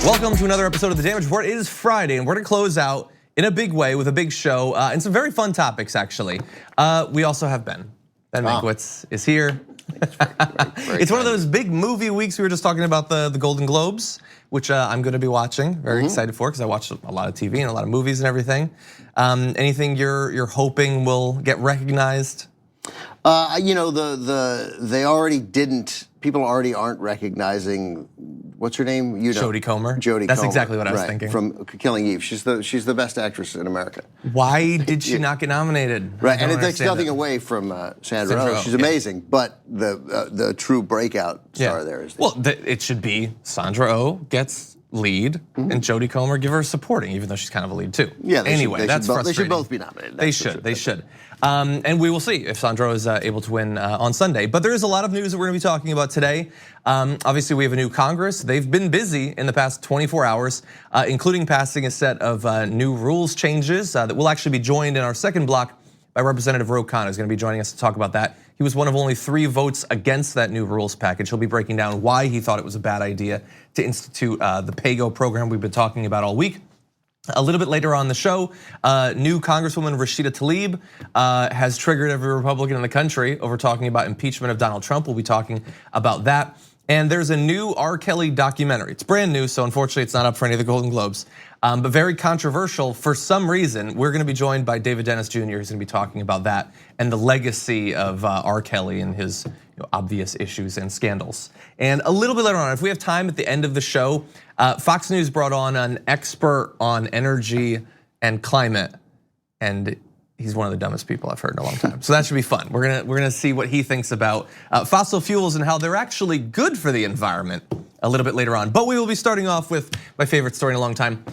Welcome to another episode of The Damage Report. It is Friday, and we're gonna close out in a big way with a big show and some very fun topics, actually. We also have Ben. Ben Mankiewicz is here. It's one of those big movie weeks. We were just talking about the Golden Globes, which I'm gonna be watching. Very excited for, because I watch a lot of TV and a lot of movies and everything. Anything you're hoping will get recognized? You know, they already didn't. People already aren't recognizing. What's her name? You know, Jodie Comer. Jodie. That's Comer, exactly what I was thinking. From Killing Eve. She's the best actress in America. Why did she not get nominated? Right, and it takes nothing away from Sandra Oh. She's amazing, but the true breakout star there is. Well, it should be Sandra Oh gets lead, and Jodie Comer give her supporting, even though she's kind of a lead too. Yeah. Anyway, that's frustrating. They should both be nominated. They should. And we will see if Sandra Oh is able to win on Sunday. But there is a lot of news that we're going to be talking about today. Obviously, we have a new Congress. They've been busy in the past 24 hours, including passing a set of new rules changes that will actually be joined in our second block by Representative Ro Khanna, who's going to be joining us to talk about that. He was one of only 3 votes against that new rules package. He'll be breaking down why he thought it was a bad idea to institute the PayGo program we've been talking about all week. A little bit later on the show, new Congresswoman Rashida Tlaib has triggered every Republican in the country over talking about impeachment of Donald Trump. We'll be talking about that. And there's a new R. Kelly documentary. It's brand new, so unfortunately it's not up for any of the Golden Globes, but very controversial for some reason. We're gonna be joined by David Dennis Jr., who's gonna be talking about that and the legacy of R. Kelly and his obvious issues and scandals. And a little bit later on, if we have time at the end of the show, Fox News brought on an expert on energy and climate, and he's one of the dumbest people I've heard in a long time. So that should be fun. We're gonna see what he thinks about fossil fuels and how they're actually good for the environment a little bit later on. But we will be starting off with my favorite story in a long time.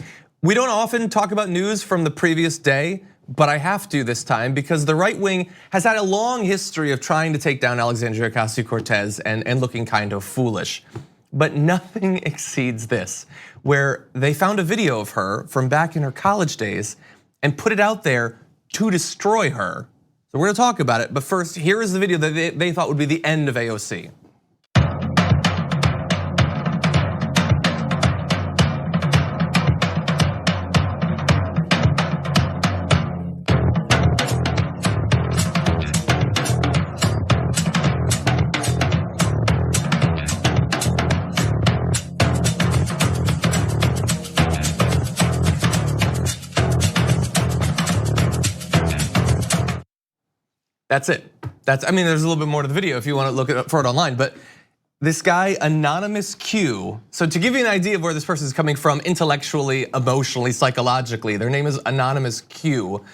We don't often talk about news from the previous day, but I have to this time because the right wing has had a long history of trying to take down Alexandria Ocasio-Cortez and looking kind of foolish. But nothing exceeds this, where they found a video of her from back in her college days and put it out there to destroy her. So we're gonna talk about it, but first, here is the video that they thought would be the end of AOC. That's it. I mean, there's a little bit more to the video if you want to look for it online, but this guy, Anonymous Q. So to give you an idea of where this person is coming from intellectually, emotionally, psychologically, their name is Anonymous Q.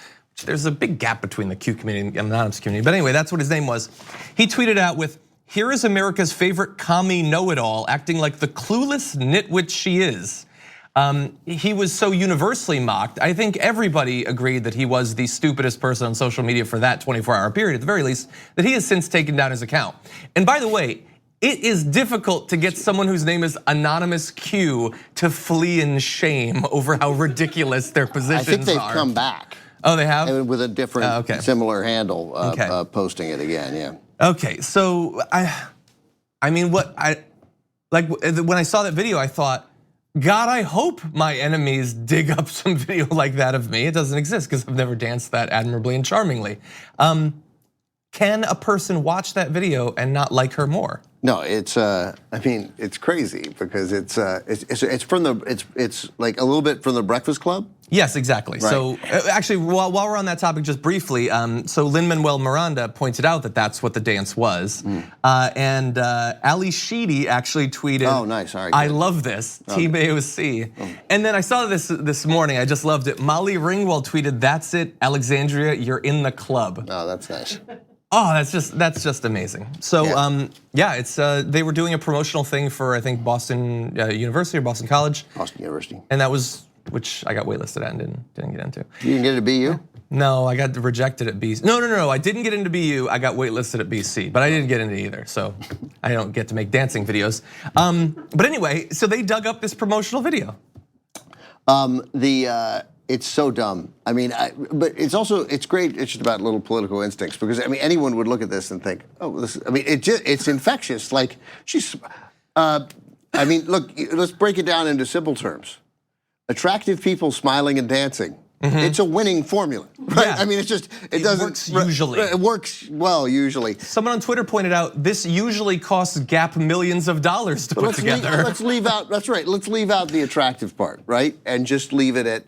There's a big gap between the Q community and the Anonymous community, but anyway, that's what his name was. He tweeted out with, "Here is America's favorite commie know-it-all acting like the clueless nitwit she is." He was so universally mocked. I think everybody agreed that he was the stupidest person on social media for that 24-hour period, at the very least, that he has since taken down his account. And by the way, it is difficult to get someone whose name is Anonymous Q to flee in shame over how ridiculous their positions are. I think they've come back. Oh, they have? With a different, similar handle, posting it again, yeah. Okay, so I mean, when I saw that video, I thought, God, I hope my enemies dig up some video like that of me. It doesn't exist because I've never danced that admirably and charmingly. Can a person watch that video and not like her more? No, it's I mean, it's crazy because it's like a little bit from the Breakfast Club. Yes, exactly. Right. So actually, while we're on that topic, just briefly, so Lin-Manuel Miranda pointed out that that's what the dance was, and Ali Sheedy actually tweeted, "Oh, nice, all right, I love this, Team AOC." And then I saw this morning. I just loved it. Molly Ringwald tweeted, "That's it, Alexandria, you're in the club." Oh, that's nice. Oh, that's just amazing. So yeah, it's they were doing a promotional thing for I think Boston University or Boston College. Boston University. And that was, which I got waitlisted at and didn't get into. You didn't get to BU? No, I got rejected at BC. No, I didn't get into BU. I got waitlisted at BC, but I didn't get into either. So I don't get to make dancing videos. But anyway, so they dug up this promotional video. It's so dumb. I mean, but it's great. It's just about little political instincts because I mean, anyone would look at this and think, oh, this. I mean, it's infectious. Like she's I mean, look, let's break it down into simple terms. Attractive people smiling and dancing. It's a winning formula, right? Yeah. I mean, it doesn't works usually. It works well usually. Someone on Twitter pointed out this usually costs Gap millions of dollars to put together. Let's leave out. That's right. Let's leave out the attractive part, right? And just leave it at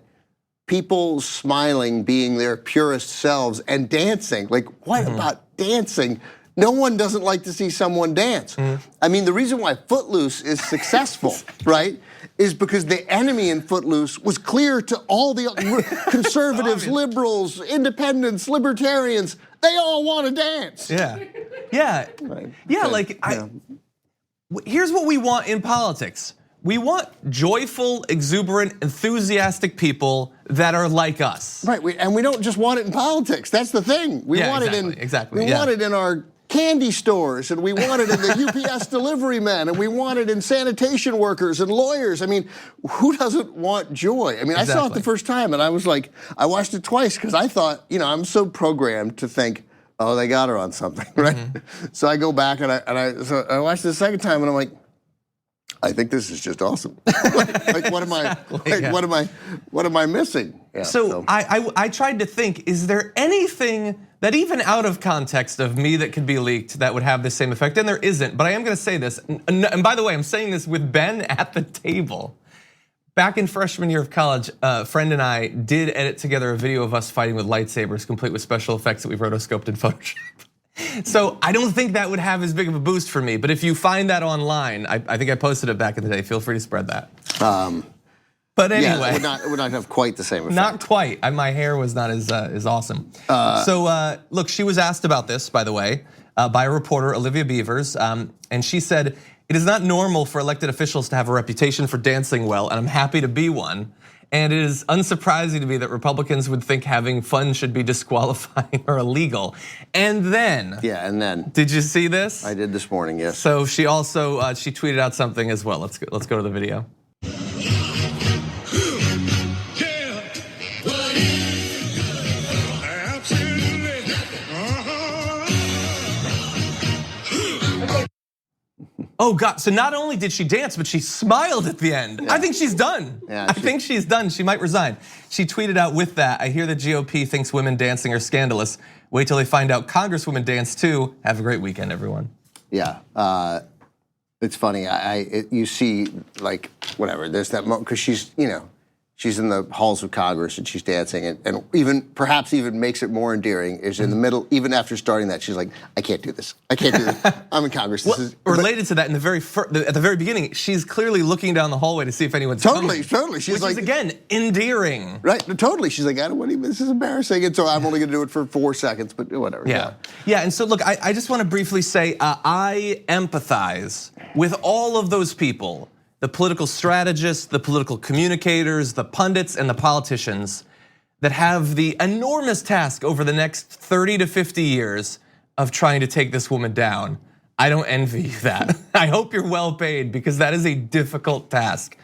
people smiling, being their purest selves, and dancing. Like, what about dancing? No one doesn't like to see someone dance. I mean, the reason why Footloose is successful, right, is because the enemy in Footloose was clear to all the conservatives, liberals, independents, libertarians. They all want to dance. Yeah. Right. Yeah, Okay. like, here's what we want in politics. We want joyful, exuberant, enthusiastic people that are like us. Right, and we don't just want it in politics. That's the thing. We want it in our candy stores, and we want it in the UPS delivery men, and we want it in sanitation workers and lawyers. I mean, who doesn't want joy? I mean, I saw it the first time, and I was like, I watched it twice because I thought, I'm so programmed to think, oh, they got her on something, right? So I go back and I watched it the second time, and I'm like, I think this is just awesome. Like, what am I missing? Yeah, so I tried to think, is there anything that even out of context of me that could be leaked that would have the same effect? And there isn't, but I am gonna say this. And by the way, I'm saying this with Ben at the table. Back in freshman year of college, a friend and I did edit together a video of us fighting with lightsabers, complete with special effects that we've rotoscoped in Photoshop. So I don't think that would have as big of a boost for me, but if you find that online, I think I posted it back in the day, feel free to spread that. But anyway. Yeah, it would not have quite the same effect. Not quite, my hair was not as awesome. So look, she was asked about this, by the way, by a reporter, Olivia Beavers, and she said, it is not normal for elected officials to have a reputation for dancing well, and I'm happy to be one. And it is unsurprising to me that Republicans would think having fun should be disqualifying or illegal. And then, did you see this? I did this morning, yes. So she also she tweeted out something as well. Let's go to the video. Oh God, so not only did she dance, but she smiled at the end. I think she's done. I think she's done, she might resign. She tweeted out with that, I hear the GOP thinks women dancing are scandalous. Wait till they find out Congresswomen dance too. Have a great weekend, everyone. Yeah, it's funny, you see like, whatever, there's that moment, because she's in the halls of Congress and she's dancing, and even perhaps even makes it more endearing is in the middle, even after starting that, she's like, I can't do this. I can't do this. I'm in Congress. Related to that, at the very beginning, she's clearly looking down the hallway to see if anyone's coming. Totally. She's which like, is again endearing. Right, totally. She's like, I don't want to, this is embarrassing, and so I'm only going to do it for 4 seconds, but whatever. Yeah. And so look, I just want to briefly say, I empathize with all of those people. The political strategists, the political communicators, the pundits, and the politicians that have the enormous task over the next 30 to 50 years of trying to take this woman down. I don't envy you that. I hope you're well paid because that is a difficult task.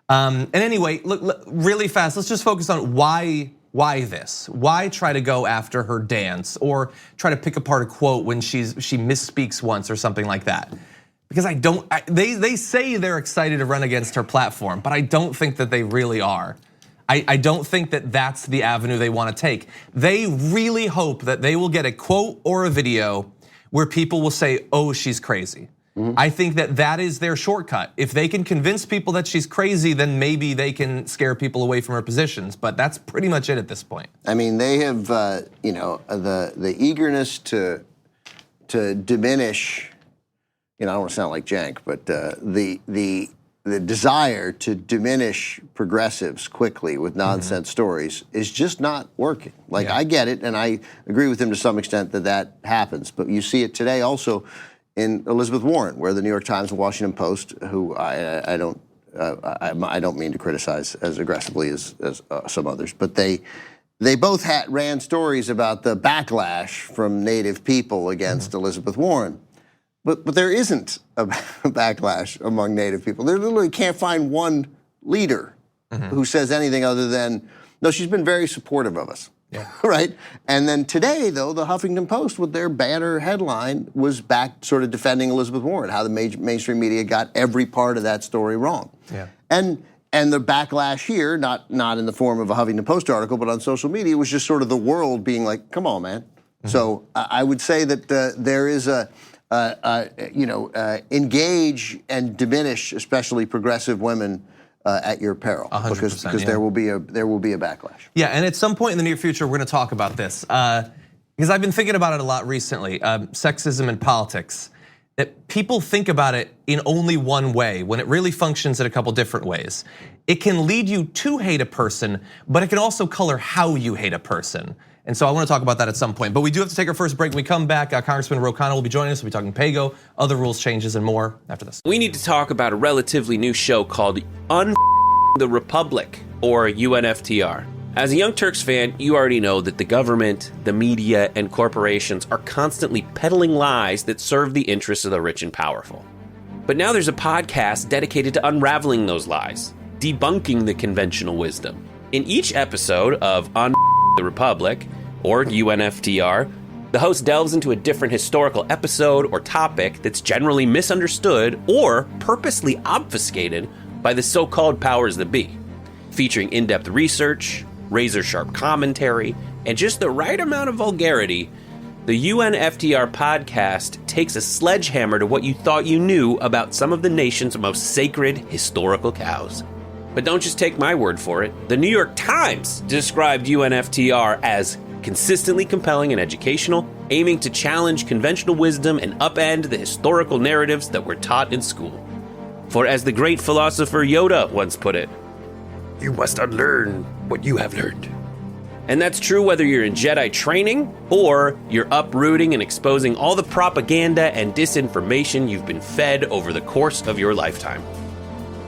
And anyway, look, really fast, let's just focus on why this? Why try to go after her dance or try to pick apart a quote when she misspeaks once or something like that? Because they say they're excited to run against her platform, but I don't think that they really are. I don't think that that's the avenue they want to take. They really hope that they will get a quote or a video where people will say, oh, she's crazy. I think that is their shortcut. If they can convince people that she's crazy, then maybe they can scare people away from her positions, but that's pretty much it at this point. I mean, they have, the eagerness to diminish, I don't want to sound like jank, but the desire to diminish progressives quickly with nonsense stories is just not working. Like, I get it, and I agree with him to some extent that happens, but you see it today also in Elizabeth Warren, where the New York Times and Washington Post, who I don't mean to criticize as aggressively as some others, but they both ran stories about the backlash from Native people against Elizabeth Warren. But there isn't a backlash among Native people. They literally can't find one leader who says anything other than, no, she's been very supportive of us. right? And then today, though, the Huffington Post, with their banner headline, was back sort of defending Elizabeth Warren, how the mainstream media got every part of that story wrong. Yeah. And the backlash here, not in the form of a Huffington Post article, but on social media, was just sort of the world being like, "Come on, man." So I would say that there is engage and diminish, especially progressive women, at your peril, 100%, because there will be a backlash. Yeah, and at some point in the near future, we're going to talk about this because I've been thinking about it a lot recently. Sexism in politics. That people think about it in only one way when it really functions in a couple different ways. It can lead you to hate a person, but it can also color how you hate a person. And so I want to talk about that at some point. But we do have to take our first break. When we come back, Congressman Ro Khanna will be joining us. We'll be talking PayGo, other rules changes, and more after this. We need to talk about a relatively new show called the Republic, or UNFTR. As a Young Turks fan, you already know that the government, the media, and corporations are constantly peddling lies that serve the interests of the rich and powerful. But now there's a podcast dedicated to unraveling those lies, debunking the conventional wisdom. In each episode of the Republic, or UNFTR, the host delves into a different historical episode or topic that's generally misunderstood or purposely obfuscated by the so-called powers that be, featuring in-depth research, razor-sharp commentary, and just the right amount of vulgarity. The UNFTR podcast takes a sledgehammer to what you thought you knew about some of the nation's most sacred historical cows. But don't just take my word for it. The New York Times described UNFTR as consistently compelling and educational, aiming to challenge conventional wisdom and upend the historical narratives that were taught in school. For as the great philosopher Yoda once put it, "You must unlearn what you have learned." And that's true whether you're in Jedi training or you're uprooting and exposing all the propaganda and disinformation you've been fed over the course of your lifetime.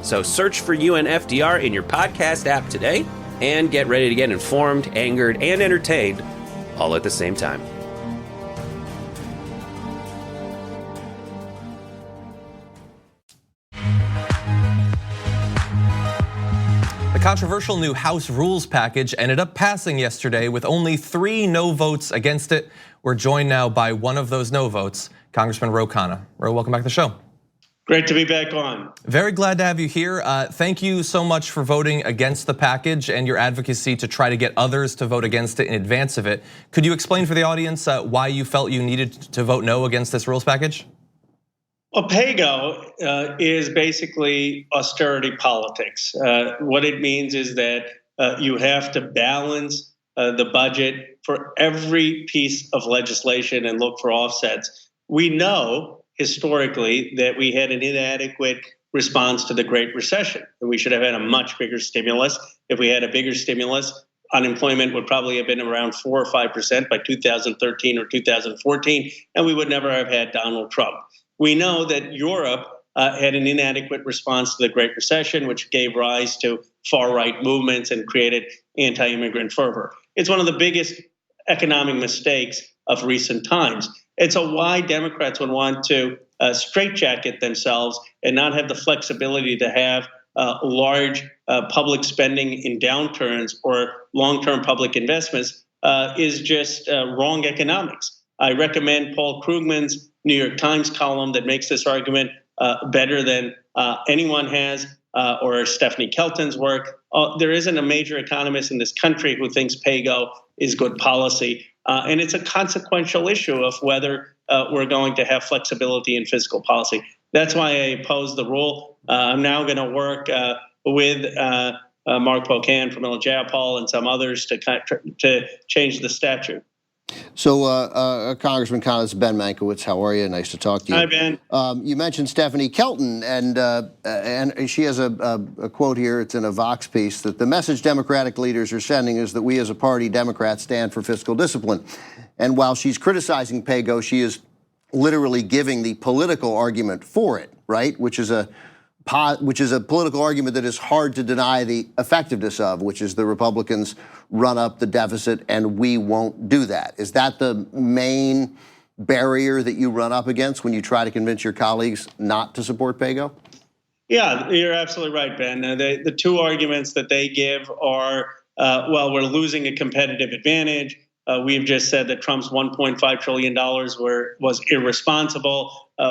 So search for UNFTR in your podcast app today and get ready to get informed, angered, and entertained all at the same time. The controversial new House rules package ended up passing yesterday with only 3 no votes against it. We're joined now by one of those no votes, Congressman Ro Khanna. Ro, welcome back to the show. Great to be back on. Very glad to have you here. Thank you so much for voting against the package and your advocacy to try to get others to vote against it in advance of it. Could you explain for the audience why you felt you needed to vote no against this rules package? Well, PayGo is basically austerity politics. What it means is that you have to balance the budget for every piece of legislation and look for offsets. We know historically that we had an inadequate response to the Great Recession, and we should have had a much bigger stimulus. If we had a bigger stimulus, unemployment would probably have been around 4 or 5% by 2013 or 2014, and we would never have had Donald Trump. We know that Europe had an inadequate response to the Great Recession, which gave rise to far-right movements and created anti-immigrant fervor. It's one of the biggest economic mistakes of recent times. And so why Democrats would want to straitjacket themselves and not have the flexibility to have large public spending in downturns or long-term public investments is just wrong economics. I recommend Paul Krugman's New York Times column that makes this argument better than anyone has, or Stephanie Kelton's work. There isn't a major economist in this country who thinks PayGo is good policy. And it's a consequential issue of whether we're going to have flexibility in fiscal policy. That's why I oppose the rule. I'm now going to work with Mark Pocan from Illajapal and some others to change the statute. So, Congressman Khanna, this is Ben Mankiewicz. How are you? Nice to talk to you. Hi, Ben. You mentioned Stephanie Kelton, and she has a quote here. It's in a Vox piece that the message Democratic leaders are sending is that we as a party, Democrats, stand for fiscal discipline. And while she's criticizing PayGo, she is literally giving the political argument for it, right? Which is a political argument that is hard to deny the effectiveness of, which is the Republicans run up the deficit and we won't do that. Is that the main barrier that you run up against when you try to convince your colleagues not to support PayGo? Yeah, you're absolutely right, Ben. The 2 arguments that they give are well, we're losing a competitive advantage. We've just said that Trump's $1.5 trillion was irresponsible.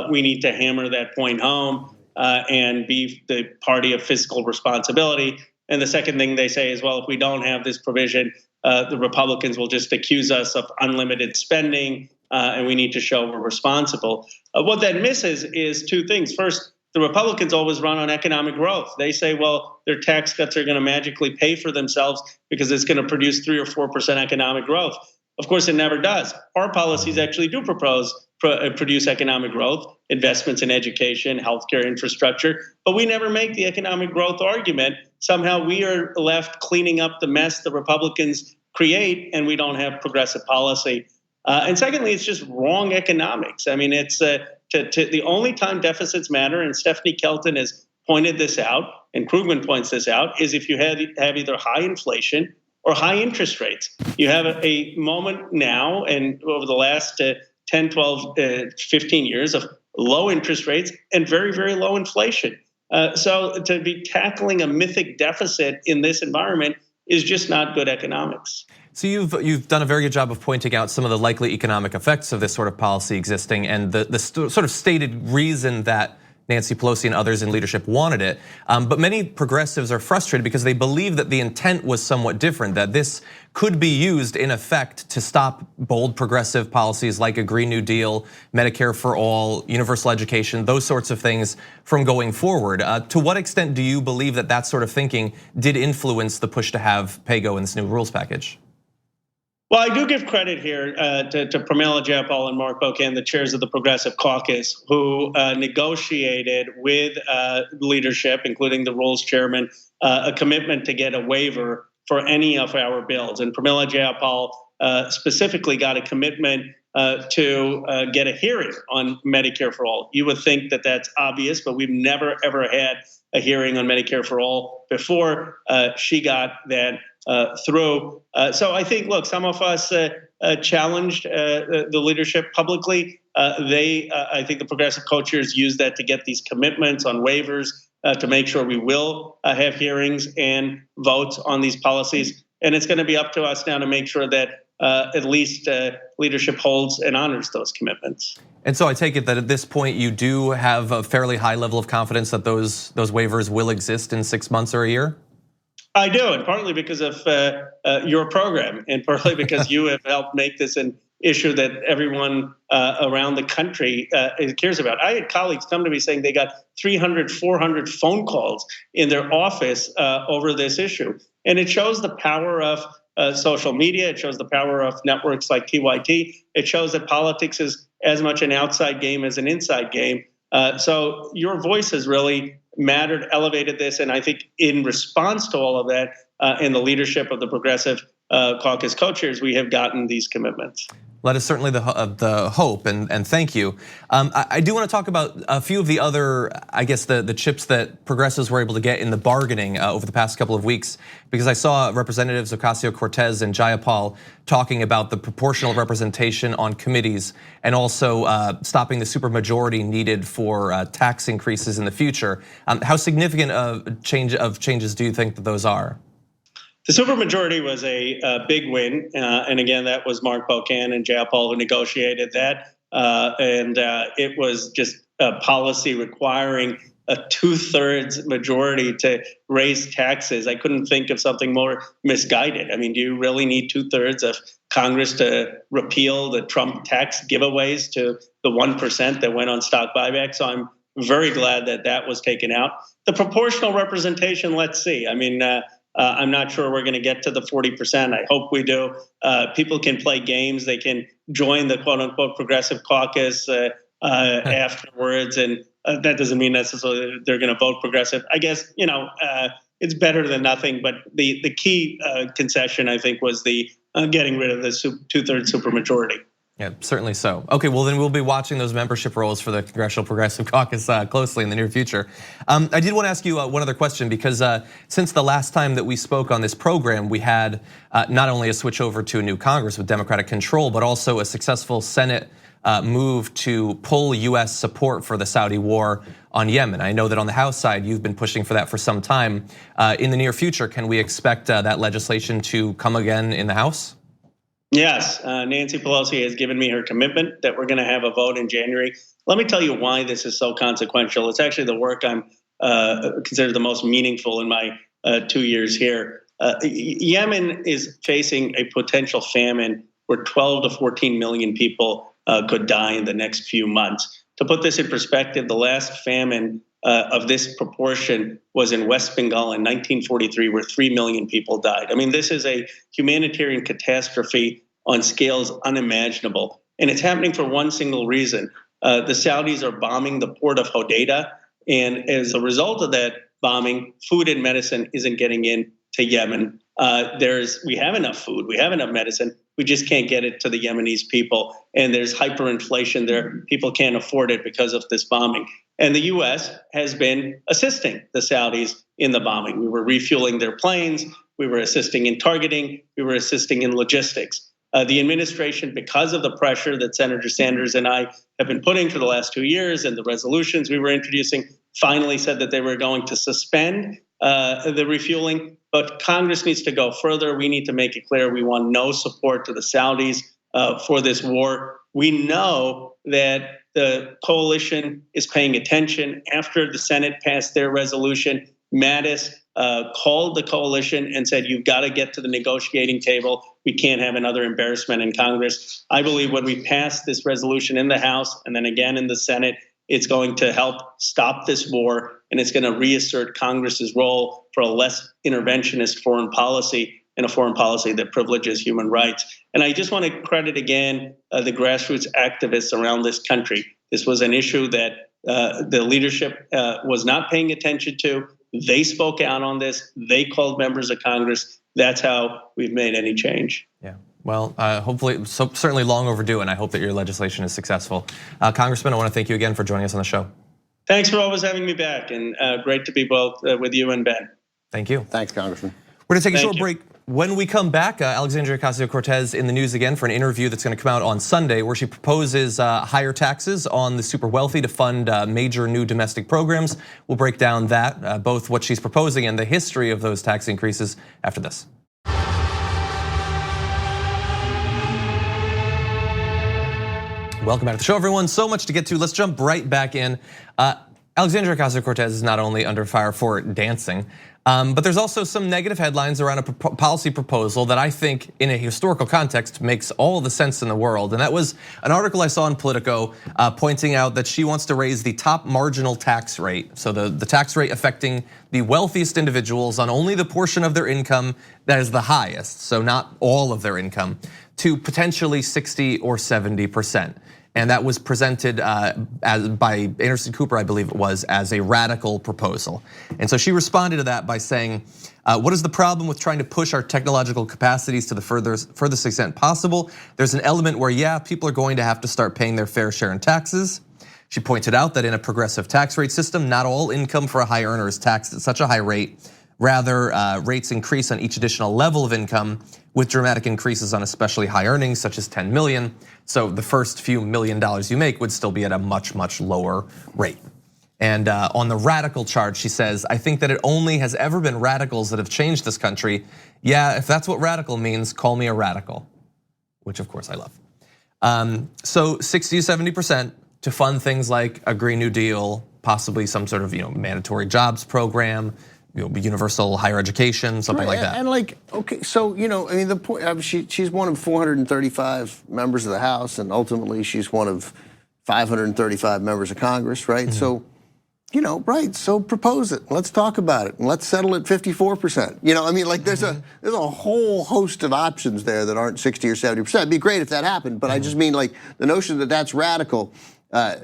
We need to hammer that point home and be the party of fiscal responsibility. And the second thing they say is, well, if we don't have this provision, the Republicans will just accuse us of unlimited spending, and we need to show we're responsible. What that misses is two things. First, the Republicans always run on economic growth. They say, well, their tax cuts are going to magically pay for themselves because it's going to produce 3 or 4% economic growth. Of course, it never does. Our policies actually do produce economic growth, investments in education, healthcare infrastructure, but we never make the economic growth argument. Somehow we are left cleaning up the mess the Republicans create, and we don't have progressive policy. And secondly, it's just wrong economics. I mean, it's the only time deficits matter, and Stephanie Kelton has pointed this out, and Krugman points this out, is if you have either high inflation or high interest rates. You have a moment now and over the last 10, 12, 15 years of low interest rates and very, very low inflation. So to be tackling a mythic deficit in this environment is just not good economics. So you've done a very good job of pointing out some of the likely economic effects of this sort of policy existing and the sort of stated reason that Nancy Pelosi and others in leadership wanted it. But many progressives are frustrated because they believe that the intent was somewhat different, that this could be used in effect to stop bold progressive policies like a Green New Deal, Medicare for all, universal education, those sorts of things from going forward. To what extent do you believe that that sort of thinking did influence the push to have PayGo in this new rules package? Well, I do give credit here to Pramila Jayapal and Mark Bocan, the chairs of the Progressive Caucus, who negotiated with leadership, including the Rules Chairman, a commitment to get a waiver for any of our bills. And Pramila Jayapal specifically got a commitment to get a hearing on Medicare for all. You would think that that's obvious, but we've never, ever had a hearing on Medicare for all before she got that through. So I think, look, some of us challenged the leadership publicly. I think the progressive co-chairs use that to get these commitments on waivers to make sure we will have hearings and votes on these policies. And it's going to be up to us now to make sure that at least leadership holds and honors those commitments. And so I take it that at this point you do have a fairly high level of confidence that those waivers will exist in 6 months or a year? I do, and partly because of your program, and partly because you have helped make this an issue that everyone around the country cares about. I had colleagues come to me saying they got 300, 400 phone calls in their office over this issue. And it shows the power of social media. It shows the power of networks like TYT. It shows that politics is as much an outside game as an inside game. So your voice has really mattered, elevated this, and I think in response to all of that, in the leadership of the Progressive Caucus co-chairs, we have gotten these commitments. That is certainly the hope, and thank you. I do want to talk about a few of the other, I guess, the chips that progressives were able to get in the bargaining over the past couple of weeks, because I saw Representatives Ocasio-Cortez and Jayapal talking about the proportional representation on committees and also stopping the supermajority needed for tax increases in the future. How significant of changes do you think that those are? The supermajority was a big win, and again, that was Mark Bocan and Jayapal who negotiated that, and it was just a policy requiring a 2/3 majority to raise taxes. I couldn't think of something more misguided. I mean, do you really need 2/3 of Congress to repeal the Trump tax giveaways to the 1% that went on stock buyback? So I'm very glad that that was taken out. The proportional representation, let's see. I mean, I'm not sure we're going to get to the 40%. I hope we do. People can play games. They can join the quote unquote progressive caucus afterwards. And that doesn't mean necessarily they're going to vote progressive. I guess, it's better than nothing. But the key concession, I think, was the getting rid of the 2/3 supermajority. Yeah, certainly so. Okay, well then we'll be watching those membership rolls for the Congressional Progressive Caucus closely in the near future. I did want to ask you one other question, because since the last time that we spoke on this program, we had not only a switch over to a new Congress with Democratic control, but also a successful Senate move to pull US support for the Saudi war on Yemen? I know that on the House side, you've been pushing for that for some time. In the near future, can we expect that legislation to come again in the House? Yes, Nancy Pelosi has given me her commitment that we're going to have a vote in January. Let me tell you why this is so consequential. It's actually the work I'm considered the most meaningful in my 2 years here. Yemen is facing a potential famine where 12 to 14 million people could die in the next few months. To put this in perspective, the last famine of this proportion was in West Bengal in 1943, where 3 million people died. I mean, this is a humanitarian catastrophe on scales unimaginable. And it's happening for one single reason. The Saudis are bombing the port of Hodeidah. And as a result of that bombing, food and medicine isn't getting in to Yemen. We have enough food, we have enough medicine, we just can't get it to the Yemenis people. And there's hyperinflation there. People can't afford it because of this bombing. And the US has been assisting the Saudis in the bombing. We were refueling their planes, we were assisting in targeting, we were assisting in logistics. The administration, because of the pressure that Senator Sanders and I have been putting for the last 2 years and the resolutions we were introducing, finally said that they were going to suspend the refueling. But Congress needs to go further. We need to make it clear we want no support to the Saudis for this war. We know that the coalition is paying attention. After the Senate passed their resolution, Mattis called the coalition and said, you've got to get to the negotiating table. We can't have another embarrassment in Congress. I believe when we pass this resolution in the House and then again in the Senate, it's going to help stop this war, and it's going to reassert Congress's role for a less interventionist foreign policy and a foreign policy that privileges human rights. And I just want to credit again the grassroots activists around this country. This was an issue that the leadership was not paying attention to. They spoke out on this. They called members of Congress. That's how we've made any change. Yeah. Well, hopefully, certainly long overdue, and I hope that your legislation is successful. Congressman, I want to thank you again for joining us on the show. Thanks for always having me back, and great to be both with you and Ben. Thank you. Thanks, Congressman. We're going to take a short break. When we come back, Alexandria Ocasio-Cortez in the news again for an interview that's going to come out on Sunday, where she proposes higher taxes on the super wealthy to fund major new domestic programs. We'll break down that, both what she's proposing and the history of those tax increases after this. Welcome back to the show, everyone. So much to get to. Let's jump right back in. Alexandria Ocasio-Cortez is not only under fire for dancing, but there's also some negative headlines around a policy proposal that I think in a historical context makes all the sense in the world. And that was an article I saw in Politico pointing out that she wants to raise the top marginal tax rate. So the tax rate affecting the wealthiest individuals on only the portion of their income that is the highest, so not all of their income, to potentially 60 or 70%. And that was presented by Anderson Cooper, I believe it was, as a radical proposal. And so she responded to that by saying, what is the problem with trying to push our technological capacities to the furthest extent possible? There's an element where, yeah, people are going to have to start paying their fair share in taxes. She pointed out that in a progressive tax rate system, not all income for a high earner is taxed at such a high rate. Rather, rates increase on each additional level of income, with dramatic increases on especially high earnings, such as 10 million. So the first few $1 million you make would still be at a much, much lower rate. And on the radical charge, she says, I think that it only has ever been radicals that have changed this country. Yeah, if that's what radical means, call me a radical, which of course I love. So 60 to 70% to fund things like a Green New Deal, possibly some sort of mandatory jobs program, universal higher education, something like that. And okay, so I mean, the point, she's one of 435 members of the House, and ultimately she's one of 535 members of Congress, right? So, right? So propose it. Let's talk about it, and let's settle at 54%. I mean, there's a whole host of options there that aren't 60 or 70%. It'd be great if that happened, but I just mean the notion that that's radical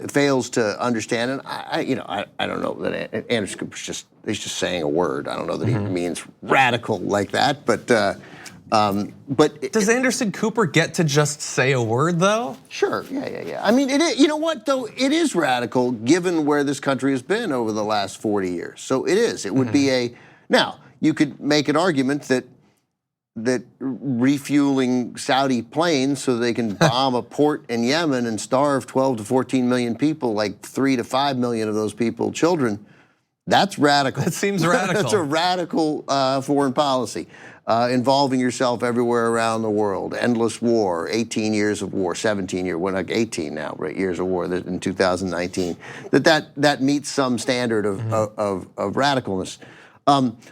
fails to understand, and I don't know that Anderson Cooper's he's just saying a word. I don't know that he means radical like that, but does Anderson Cooper get to just say a word though? Sure, yeah. I mean, it is. You know what though? It is radical given where this country has been over the last 40 years. So it is. It would be now you could make an argument that refueling Saudi planes so they can bomb a port in Yemen and starve 12 to 14 million people, like 3 to 5 million of those people children, that's radical. That seems radical. That's a radical foreign policy. Involving yourself everywhere around the world, endless war, 18 years of war, 17 years, we're like 18 now, right? Years of war in 2019. That meets some standard of radicalness.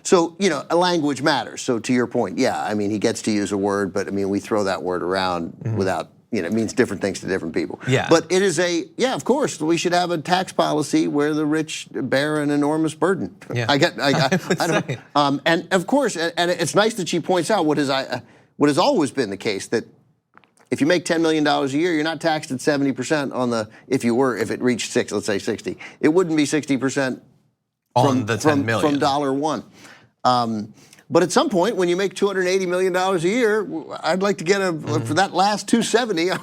So, a language matters. So to your point, yeah, I mean, he gets to use a word, but I mean, we throw that word around without, it means different things to different people. Yeah. But it is of course, we should have a tax policy where the rich bear an enormous burden. Yeah. I don't, and of course, and it's nice that she points out what has always been the case, that if you make $10 million a year, you're not taxed at 70% on if it reached let's say 60, it wouldn't be 60% on the 10 million. From $1. But at some point, when you make $280 million a year, I'd like to get for that last 270, I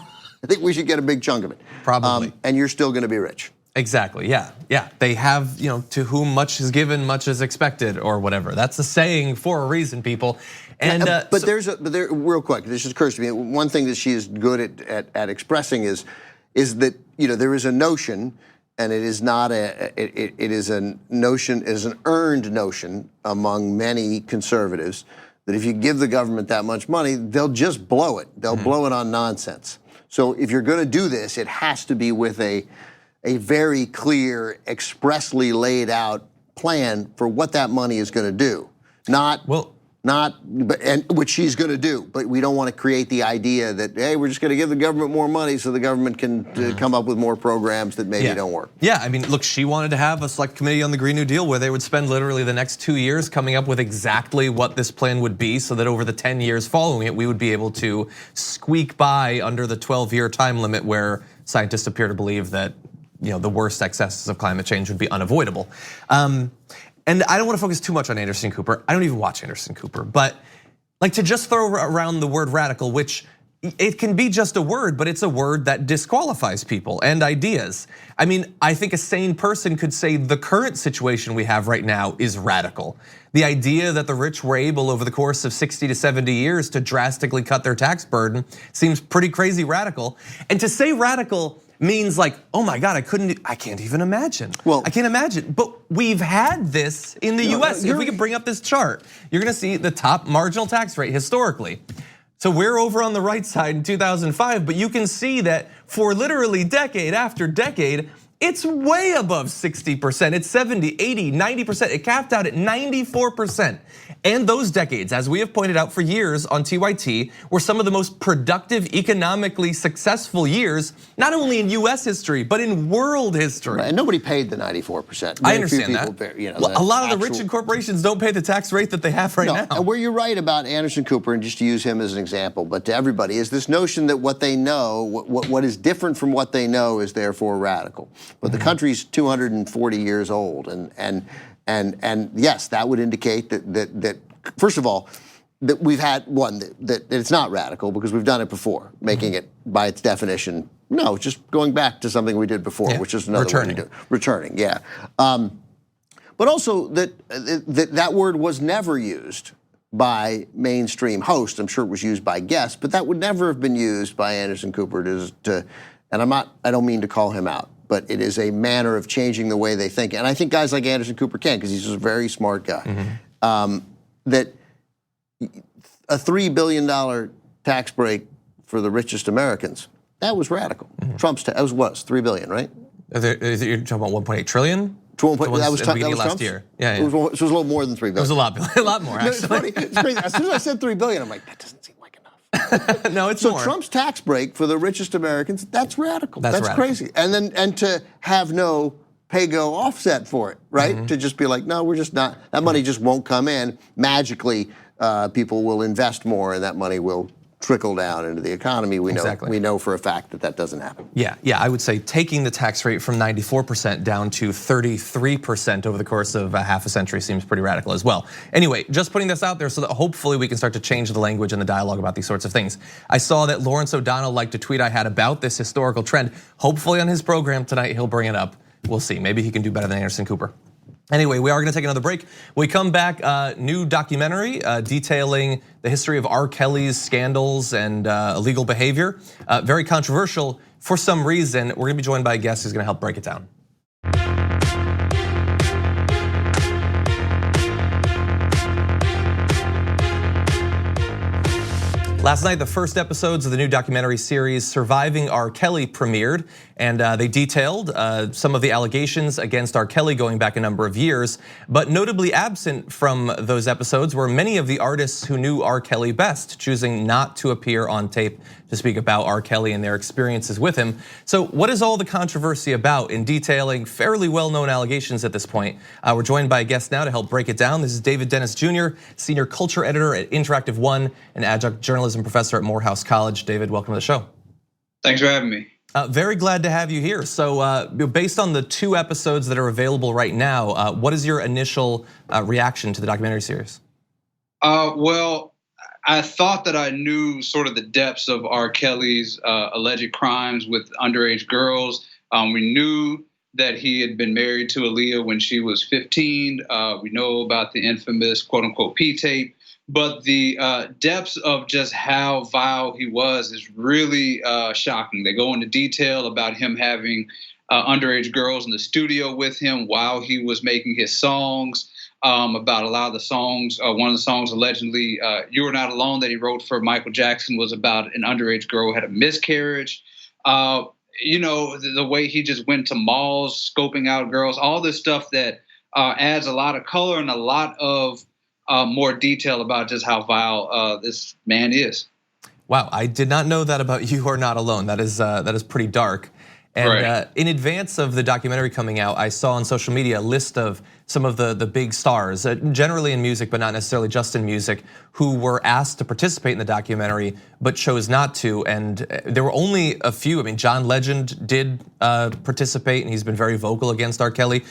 think we should get a big chunk of it. Probably. And you're still going to be rich. Exactly, yeah. They have, to whom much is given, much is expected, or whatever. That's a saying for a reason, people. And but there, real quick, this just occurs to me. One thing that she is good at expressing is that there is a notion. And it is not it is a notion, it is an earned notion among many conservatives that if you give the government that much money, they'll just blow it. They'll blow it on nonsense. So if you're going to do this, it has to be with a very clear, expressly laid out plan for what that money is going to do. Which she's going to do, but we don't want to create the idea that, hey, we're just going to give the government more money so the government can come up with more programs that maybe don't work. Yeah, I mean, look, she wanted to have a select committee on the Green New Deal where they would spend literally the next 2 years coming up with exactly what this plan would be, so that over the 10 years following it, we would be able to squeak by under the 12-year time limit where scientists appear to believe that the worst excesses of climate change would be unavoidable. And I don't want to focus too much on Anderson Cooper. I don't even watch Anderson Cooper, but to just throw around the word radical, which it can be just a word, but it's a word that disqualifies people and ideas. I mean, I think a sane person could say the current situation we have right now is radical. The idea that the rich were able over the course of 60 to 70 years to drastically cut their tax burden seems pretty crazy radical. And to say radical means oh my God, I can't even imagine. Well, I can't imagine, but we've had this in the US. If we could bring up this chart, you're gonna see the top marginal tax rate historically. So we're over on the right side in 2005, but you can see that for literally decade after decade, it's way above 60%. It's 70, 80, 90%. It capped out at 94%. And those decades, as we have pointed out for years on TYT, were some of the most productive, economically successful years, not only in US history, but in world history. Right, and nobody paid the 94%. I understand that. A lot of the rich and corporations don't pay the tax rate that they have right now. And where you're right about Anderson Cooper, and just to use him as an example, but to everybody, is this notion that what they know, what is different from what they know is therefore radical. But the country's 240 years old, and yes, that would indicate that first of all, that we've had that it's not radical because we've done it before, making it by its definition, no, just going back to something we did before, which is another way to do it. Returning, yeah. But also that word was never used by mainstream hosts. I'm sure it was used by guests, but that would never have been used by Anderson Cooper and I don't mean to call him out, but it is a manner of changing the way they think. And I think guys like Anderson Cooper can, because he's a very smart guy. That a $3 billion tax break for the richest Americans, that was radical. Trump's tax was $3 billion, right? You're talking about 1.8 trillion? That was last year. Yeah. It was a little more than $3 billion. It was a lot more, actually. It's funny. It's crazy. As soon as I said $3 billion, I'm like, that doesn't seem like enough. No, it's more. So Trump's tax break for the richest Americans, that's radical. That's crazy. And to have no PayGo offset for it, right? To just be like, no, we're just not, that money just won't come in. Magically, people will invest more and that money will trickle down into the economy. We know for a fact that doesn't happen. Yeah, I would say taking the tax rate from 94% down to 33% over the course of a half a century seems pretty radical as well. Anyway, just putting this out there so that hopefully we can start to change the language and the dialogue about these sorts of things. I saw that Lawrence O'Donnell liked a tweet I had about this historical trend. Hopefully on his program tonight, he'll bring it up. We'll see, maybe he can do better than Anderson Cooper. Anyway, we are going to take another break. We come back, new documentary detailing the history of R. Kelly's scandals and illegal behavior. Very controversial for some reason. We're going to be joined by a guest who's going to help break it down. Last night, the first episodes of the new documentary series Surviving R. Kelly premiered, and they detailed some of the allegations against R. Kelly going back a number of years. But notably absent from those episodes were many of the artists who knew R. Kelly best, choosing not to appear on tape to speak about R. Kelly and their experiences with him. So what is all the controversy about in detailing fairly well-known allegations at this point? We're joined by a guest now to help break it down. This is David Dennis Jr., Senior Culture Editor at Interactive One and Adjunct Journalism Professor at Morehouse College. David, welcome to the show. Thanks for having me. Very glad to have you here. So based on the 2 episodes that are available right now, what is your initial reaction to the documentary series? Well, I thought that I knew sort of the depths of R. Kelly's alleged crimes with underage girls. We knew that he had been married to Aaliyah when she was 15. We know about the infamous quote unquote P tape. But the depths of just how vile he was is really shocking. They go into detail about him having underage girls in the studio with him while he was making his songs. About a lot of the songs, one of the songs allegedly, "You Are Not Alone" that he wrote for Michael Jackson was about an underage girl who had a miscarriage. You know, the way he just went to malls, scoping out girls, all this stuff that adds a lot of color and a lot of more detail about just how vile this man is. Wow, I did not know that about You Are Not Alone. That is pretty dark. And Right. In advance of the documentary coming out, I saw on social media a list of some of the big stars, generally in music, but not necessarily just in music, who were asked to participate in the documentary, but chose not to. And there were only a few. I mean, John Legend did participate, and he's been very vocal against R. Kelly.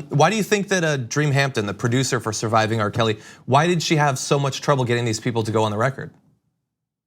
Why do you think that Dream Hampton, the producer for Surviving R. Kelly, why did she have so much trouble getting these people to go on the record?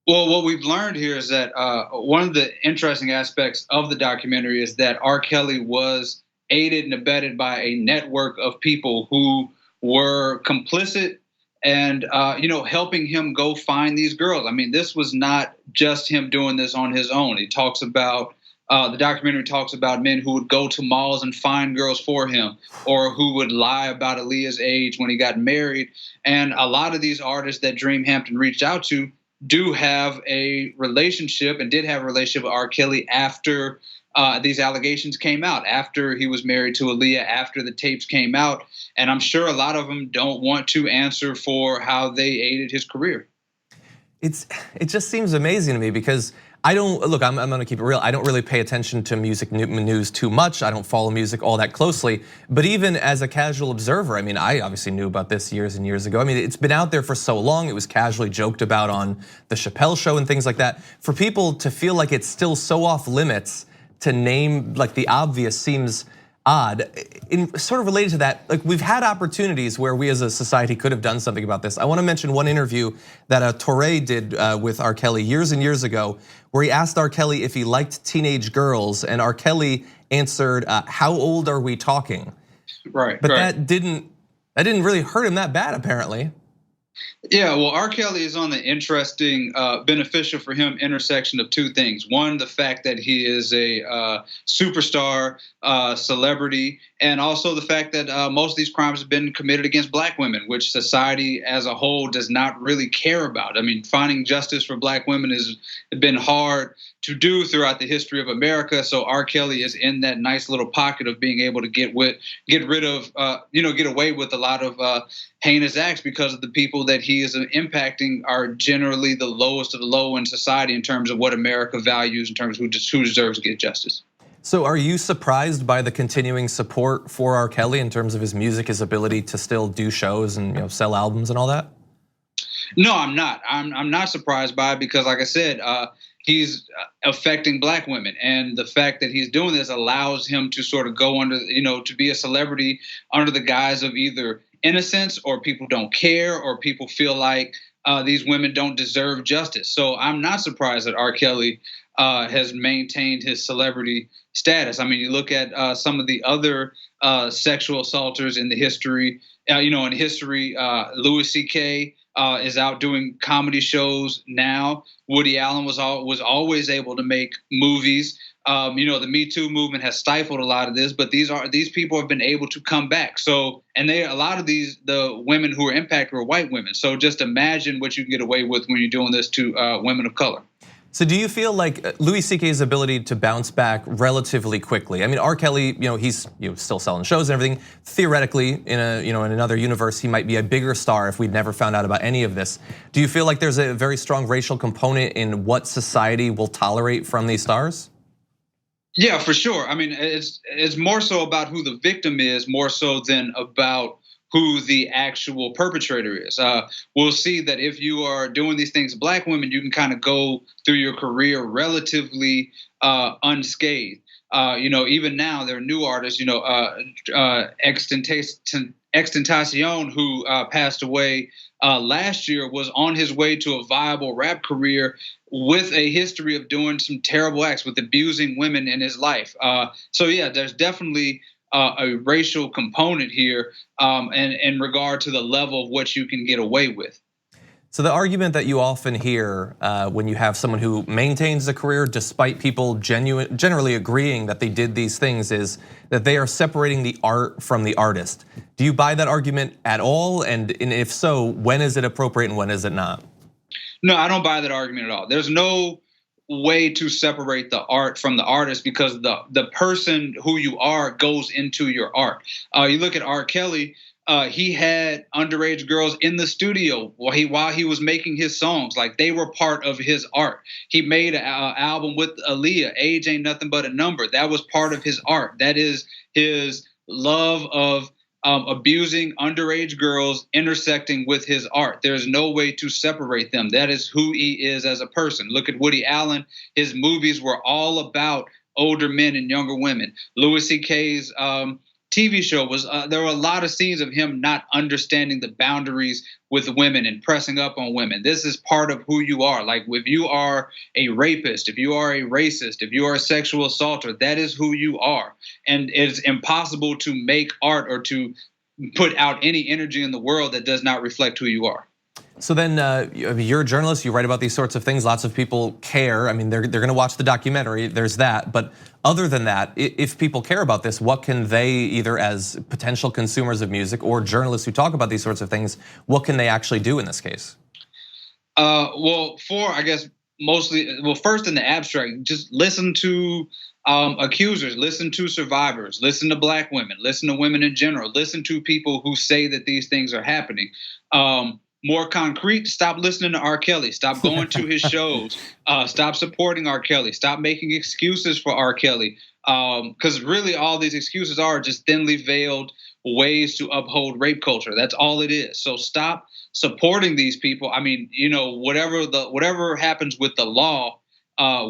Well, what we've learned here is that one of the interesting aspects of the documentary is that R. Kelly was aided and abetted by a network of people who were complicit and helping him go find these girls. I mean, this was not just him doing this on his own. He talks about the documentary talks about men who would go to malls and find girls for him, or who would lie about Aaliyah's age when he got married. And a lot of these artists that Dream Hampton reached out to do have a relationship and did have a relationship with R. Kelly after these allegations came out, after he was married to Aaliyah, after the tapes came out. And I'm sure a lot of them don't want to answer for how they aided his career. It just seems amazing to me because I'm gonna keep it real. I don't really pay attention to music news too much. I don't follow music all that closely. But even as a casual observer, I mean, I obviously knew about this years and years ago. I mean, it's been out there for so long. It was casually joked about on the Chappelle Show and things like that. For people to feel like it's still so off limits to name like the obvious seems odd. In sort of related to that, like we've had opportunities where we as a society could have done something about this. I want to mention one interview that Torre did with R. Kelly years and years ago, where he asked R. Kelly if he liked teenage girls, and R. Kelly answered, "How old are we talking?" Right. But right. that didn't really hurt him that bad, apparently. Yeah, well, R. Kelly is on the interesting, beneficial for him intersection of 2 things. One, the fact that he is a superstar, celebrity, and also the fact that most of these crimes have been committed against black women, which society as a whole does not really care about. I mean, finding justice for black women has been hard to do throughout the history of America. So R. Kelly is in that nice little pocket of being able to get away with a lot of heinous acts because of the people that he is impacting are generally the lowest of the low in society in terms of what America values, in terms of who deserves to get justice. So are you surprised by the continuing support for R. Kelly in terms of his music, his ability to still do shows and sell albums and all that? No, I'm not. I'm not surprised by it because, like I said, he's affecting black women, and the fact that he's doing this allows him to sort of go under, to be a celebrity under the guise of either innocence or people don't care or people feel like these women don't deserve justice. So I'm not surprised that R. Kelly has maintained his celebrity status. I mean, you look at some of the other sexual assaulters in the history. In history, Louis C.K. Is out doing comedy shows now. Woody Allen was always able to make movies. The Me Too movement has stifled a lot of this, but these people have been able to come back. So, and a lot of the women who are impacted were white women. So just imagine what you can get away with when you're doing this to women of color. So do you feel like Louis C.K.'s ability to bounce back relatively quickly? I mean, R. Kelly, he's still selling shows and everything. Theoretically, in another universe, he might be a bigger star if we'd never found out about any of this. Do you feel like there's a very strong racial component in what society will tolerate from these stars? Yeah, for sure. I mean, it's more so about who the victim is, more so than about who the actual perpetrator is. We'll see that if you are doing these things to black women, you can kind of go through your career relatively unscathed. Even now there are new artists, Extentacion, who passed away last year, was on his way to a viable rap career with a history of doing some terrible acts, with abusing women in his life. So yeah, there's definitely a racial component here, and in regard to the level of what you can get away with. So the argument that you often hear when you have someone who maintains a career despite people generally agreeing that they did these things is that they are separating the art from the artist. Do you buy that argument at all? And if so, when is it appropriate and when is it not? No, I don't buy that argument at all. There's no way to separate the art from the artist, because the person who you are goes into your art. You look at R. Kelly. He had underage girls in the studio while he was making his songs. Like, they were part of his art. He made an album with Aaliyah, Age Ain't Nothing But a Number. That was part of his art. That is his love of abusing underage girls intersecting with his art. There's no way to separate them. That is who he is as a person. Look at Woody Allen. His movies were all about older men and younger women. Louis C.K.'s TV show was, there were a lot of scenes of him not understanding the boundaries with women and pressing up on women. This is part of who you are. Like, if you are a rapist, if you are a racist, if you are a sexual assaulter, that is who you are. And it's impossible to make art or to put out any energy in the world that does not reflect who you are. So then you're a journalist, you write about these sorts of things, lots of people care. I mean, they're gonna watch the documentary, there's that. But other than that, if people care about this, what can they, either as potential consumers of music or journalists who talk about these sorts of things, what can they actually do in this case? I guess first in the abstract, just listen to accusers, listen to survivors, listen to black women, listen to women in general, listen to people who say that these things are happening. More concrete, stop listening to R. Kelly. Stop going to his shows. Stop supporting R. Kelly. Stop making excuses for R. Kelly. Because really all these excuses are just thinly veiled ways to uphold rape culture. That's all it is. So stop supporting these people. I mean, whatever happens with the law,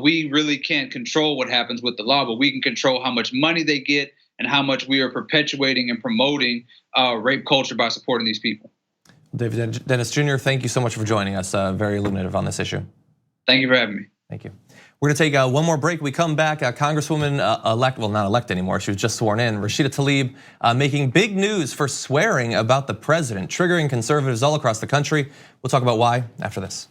we really can't control what happens with the law, but we can control how much money they get and how much we are perpetuating and promoting rape culture by supporting these people. David Dennis Jr., thank you so much for joining us. Very illuminative on this issue. Thank you for having me. Thank you. We're gonna take one more break. We come back, Congresswoman not elect anymore, she was just sworn in, Rashida Tlaib, making big news for swearing about the president, triggering conservatives all across the country. We'll talk about why after this.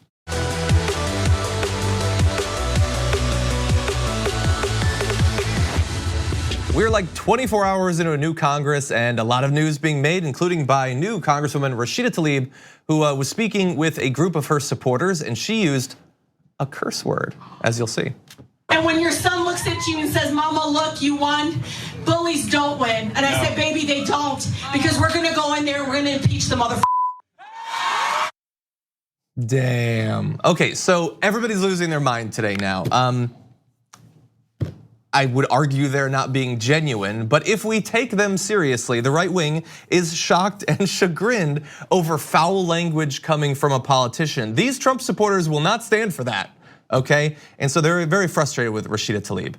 We're like 24 hours into a new Congress and a lot of news being made, including by new Congresswoman Rashida Tlaib, who was speaking with a group of her supporters, and she used a curse word, as you'll see. And when your son looks at you and says, "Mama, look, you won," bullies don't win. And I said, "Baby, they don't, because we're gonna go in there and we're gonna impeach the motherfucker." Damn. Okay, so everybody's losing their mind today now. I would argue they're not being genuine, but if we take them seriously, the right wing is shocked and chagrined over foul language coming from a politician. These Trump supporters will not stand for that, okay? And so they're very frustrated with Rashida Tlaib.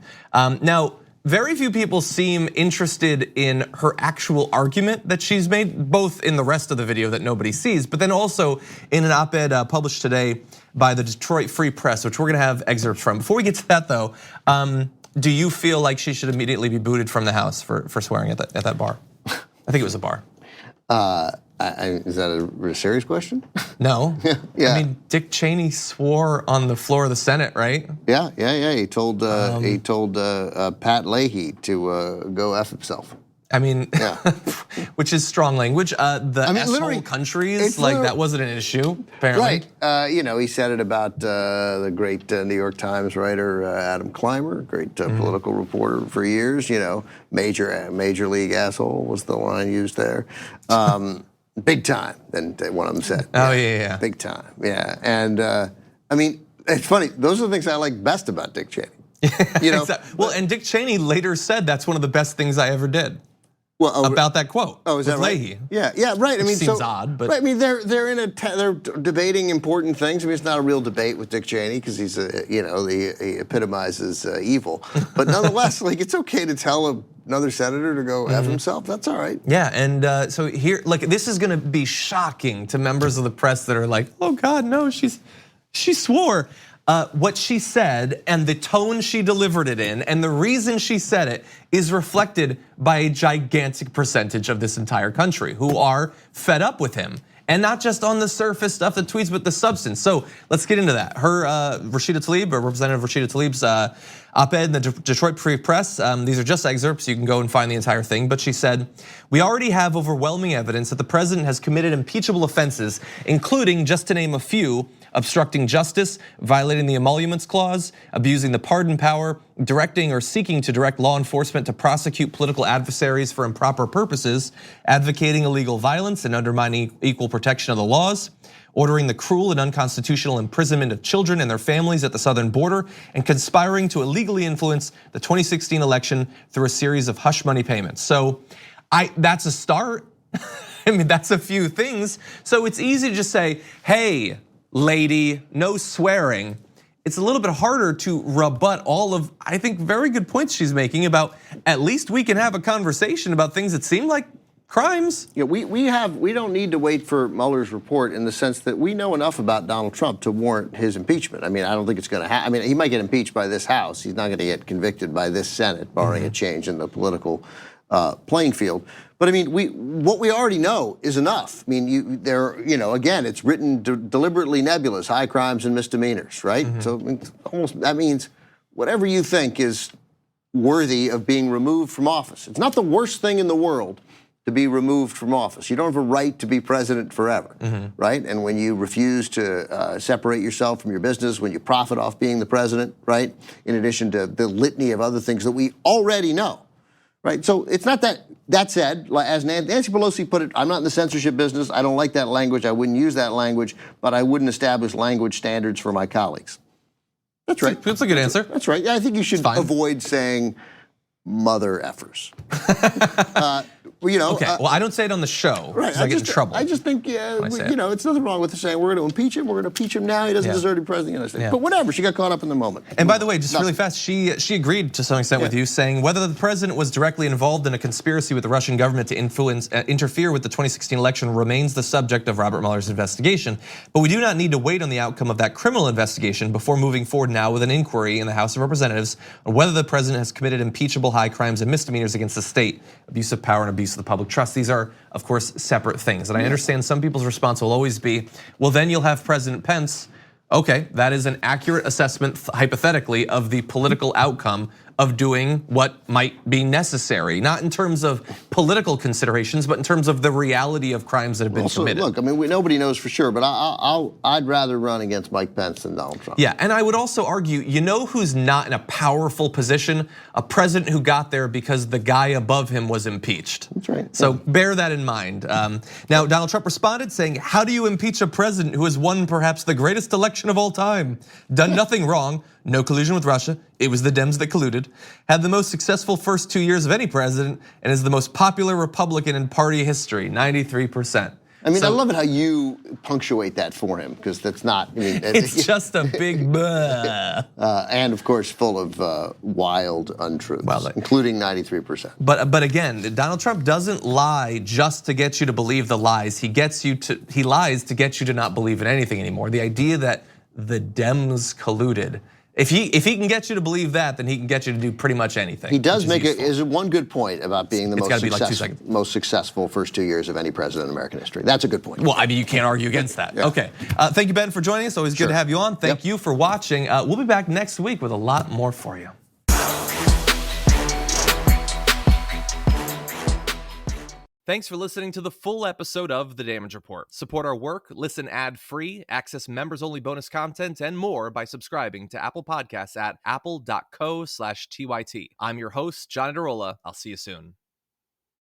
Now, very few people seem interested in her actual argument that she's made, both in the rest of the video that nobody sees, but then also in an op-ed published today by the Detroit Free Press, which we're gonna have excerpts from. Before we get to that though, do you feel like she should immediately be booted from the House for swearing at that bar? I think it was a bar. Is that a serious question? No. Yeah. I mean, Dick Cheney swore on the floor of the Senate, right? Yeah. He told Pat Leahy to go F himself. I mean, Yeah. which is strong language. The literally, S-hole countries, like that wasn't an issue, apparently. Right. He said it about the great New York Times writer Adam Clymer, great political reporter for years. Major league asshole was the line used there. Big time, then one of them said. Oh, yeah. Big time, yeah. And I mean, it's funny. Those are the things I like best about Dick Cheney. Exactly. Well, and Dick Cheney later said that's one of the best things I ever did. Well, about that quote. Oh, is that right? Leahy. Yeah, right. I mean, seems odd, but right, I mean, they're debating important things. I mean, it's not a real debate with Dick Cheney because he's he epitomizes evil. But nonetheless, like it's okay to tell another senator to go F himself. That's all right. Yeah, and so here, like this is going to be shocking to members of the press that are like, oh God, no, she swore. What she said and the tone she delivered it in and the reason she said it is reflected by a gigantic percentage of this entire country who are fed up with him. And not just on the surface stuff, the tweets, but the substance. So let's get into that. Her, Rashida Tlaib, or Representative Rashida Tlaib's op-ed in the Detroit Free Press, these are just excerpts, you can go and find the entire thing, but she said, we already have overwhelming evidence that the president has committed impeachable offenses, including, just to name a few, obstructing justice, violating the emoluments clause, abusing the pardon power, directing or seeking to direct law enforcement to prosecute political adversaries for improper purposes, advocating illegal violence and undermining equal protection of the laws, ordering the cruel and unconstitutional imprisonment of children and their families at the southern border, and conspiring to illegally influence the 2016 election through a series of hush money payments. So that's a start. I mean, that's a few things. So it's easy to just say, hey, lady, no swearing. It's a little bit harder to rebut all of, I think, very good points she's making about at least we can have a conversation about things that seem like crimes. Yeah, we don't need to wait for Mueller's report in the sense that we know enough about Donald Trump to warrant his impeachment. I mean, I don't think it's going to happen. I mean, he might get impeached by this House. He's not going to get convicted by this Senate, barring a change in the political playing field. But I mean, what we already know is enough. I mean, again, it's written deliberately nebulous, high crimes and misdemeanors, right? So almost that means whatever you think is worthy of being removed from office. It's not the worst thing in the world to be removed from office. You don't have a right to be president forever, right? And when you refuse to separate yourself from your business, when you profit off being the president, right? In addition to the litany of other things that we already know. Right, so it's not that. That said, as Nancy Pelosi put it, I'm not in the censorship business. I don't like that language. I wouldn't use that language, but I wouldn't establish language standards for my colleagues. That's right. That's a good answer. That's right. Yeah, I think you should avoid saying mother effers. Okay. Well, I don't say it on the show because I get in trouble. I just think, it's nothing wrong with saying we're going to impeach him. We're going to impeach him now. He doesn't deserve to be president of the United States. But whatever. She got caught up in the moment. And by the way, just really fast, she agreed to some extent with you, saying whether the president was directly involved in a conspiracy with the Russian government to interfere with the 2016 election remains the subject of Robert Mueller's investigation. But we do not need to wait on the outcome of that criminal investigation before moving forward now with an inquiry in the House of Representatives on whether the president has committed impeachable high crimes and misdemeanors against the state, abuse of power and abuse of the public trust. These are, of course, separate things. And I understand some people's response will always be, well, then you'll have President Pence. Okay, that is an accurate assessment, hypothetically, of the political outcome of doing what might be necessary, not in terms of political considerations, but in terms of the reality of crimes that have been committed. Look, I mean, nobody knows for sure, but I'd rather run against Mike Pence than Donald Trump. Yeah, and I would also argue, you know who's not in a powerful position? A president who got there because the guy above him was impeached. That's right. So bear that in mind. Now, Donald Trump responded saying, how do you impeach a president who has won perhaps the greatest election of all time? Done nothing wrong. No collusion with Russia. It was the Dems that colluded. Had the most successful first 2 years of any president and is the most popular Republican in party history, 93%. I mean, I love it how you punctuate that for him because that's not. I mean, it's just a big and of course, full of wild untruths, including 93%. But again, Donald Trump doesn't lie just to get you to believe the lies. He lies to get you to not believe in anything anymore. The idea that the Dems colluded. If he can get you to believe that, then he can get you to do pretty much anything. He does make is one good point about being the most successful first 2 years of any president in American history. That's a good point. Well, I mean, you can't argue against that. Yeah. Okay. Thank you, Ben, for joining us. Always good to have you on. Thank you for watching. We'll be back next week with a lot more for you. Thanks for listening to the full episode of The Damage Report. Support our work, listen ad-free, access members-only bonus content, and more by subscribing to Apple Podcasts at apple.co/TYT. I'm your host, John Adarola. I'll see you soon.